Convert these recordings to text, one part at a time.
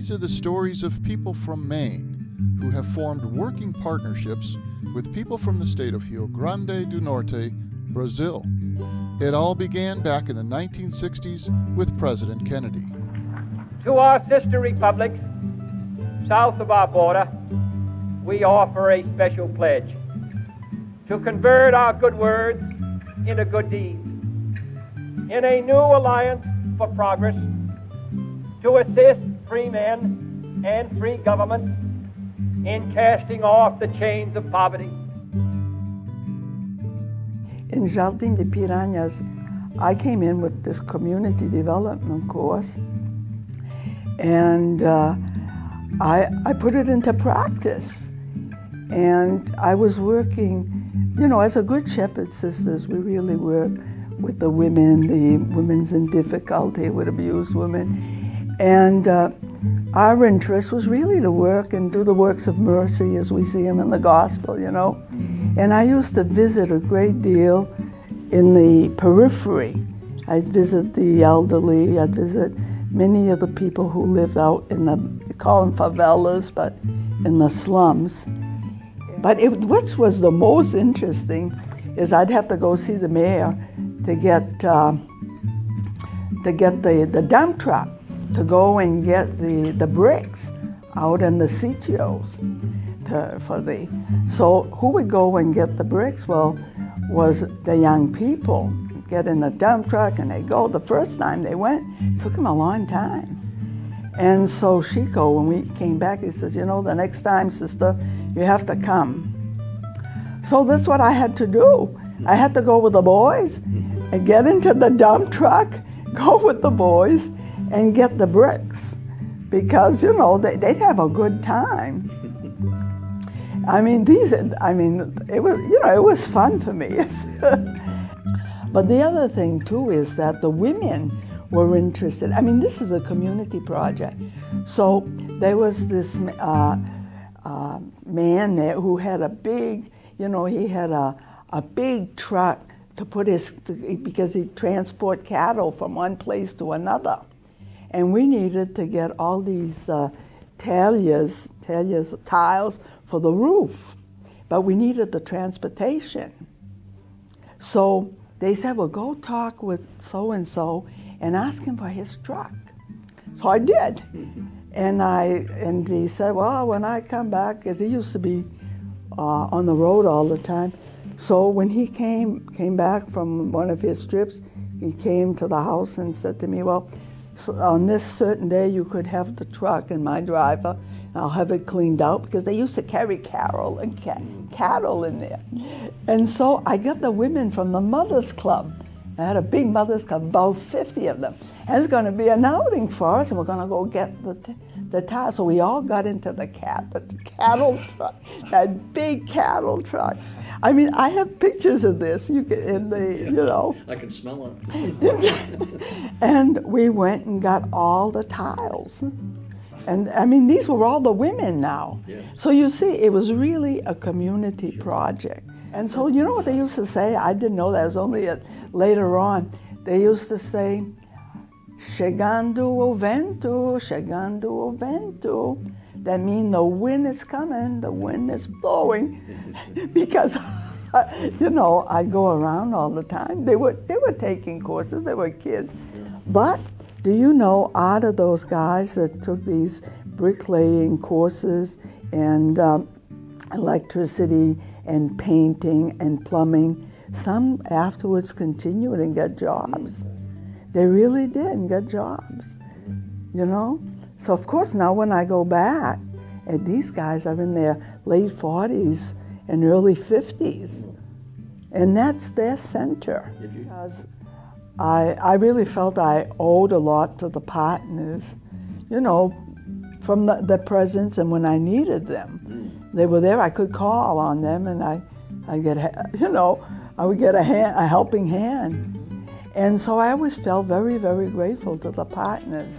These are the stories of people from Maine who have formed working partnerships with people from the state of Rio Grande do Norte, Brazil. It all began back in the 1960s with President Kennedy. To our sister republics south of our border, we offer a special pledge to convert our good words into good deeds, in a new alliance for progress, to assist free men and free governments in casting off the chains of poverty. In Jardim de Piranhas, I came in with this community development course, and I put it into practice. And I was working, as a Good Shepherd Sisters, we really work with the women's in difficulty, with abused women. And our interest was really to work and do the works of mercy as we see them in the gospel, And I used to visit a great deal in the periphery. I'd visit the elderly, I'd visit many of the people who lived out in we call them favelas, but in the slums. But what was the most interesting is I'd have to go see the mayor to get the dump truck to go and get the bricks out in the sitios. So who would go and get the bricks? Well, was the young people get in the dump truck and they go. The first time they went, it took them a long time. And so Chico, when we came back, he says, the next time, sister, you have to come. So that's what I had to do. I had to go with the boys and get into the dump truck, go with the boys and get the bricks because, they'd have a good time. It was fun for me. But the other thing too is that the women were interested. This is a community project. So there was this man there who had a big, he had a big truck to put because he'd transport cattle from one place to another. And we needed to get all these tiles for the roof, but we needed the transportation. So they said, well, go talk with so-and-so and ask him for his truck. So I did. And he said, well, when I come back, because he used to be on the road all the time. So when he came back from one of his trips, he came to the house and said to me, well, so on this certain day you could have the truck and my driver, and I'll have it cleaned out, because they used to carry cattle in there. And so I got the women from the Mothers Club. I had a big Mothers Club, about 50 of them. And it's going to be an outing for us, and we're going to go get the tire. So we all got into the cattle truck, that big cattle truck. I have pictures of this. I can smell it. And we went and got all the tiles. And these were all the women now. Yeah. So you see, it was really a community project. And so you know what they used to say? I didn't know that. It was only later on. They used to say, chegando o vento, chegando o vento. That means the wind is coming, the wind is blowing. Because, I go around all the time. They were taking courses, they were kids. But do you know, out of those guys that took these bricklaying courses and electricity and painting and plumbing, some afterwards continued and got jobs. They really did and got jobs, So of course now when I go back, and these guys are in their late 40s and early 50s, and that's their center. Because I really felt I owed a lot to the partners, from the presence, and when I needed them. They were there, I could call on them, and I would get a helping hand. And so I always felt very, very grateful to the partners.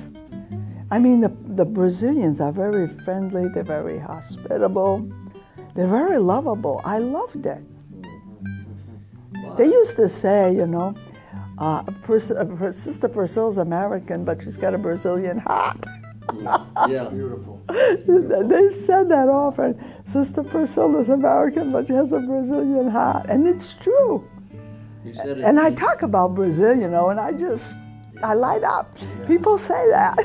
The Brazilians are very friendly, they're very hospitable, they're very lovable. I loved it. They used to say, Sister Priscille's American, but she's got a Brazilian heart. Yeah. Beautiful. They've said that often. Sister Priscille is American, but she has a Brazilian heart. And it's true. You said it. And I talk about Brazil, and I light up. People say that.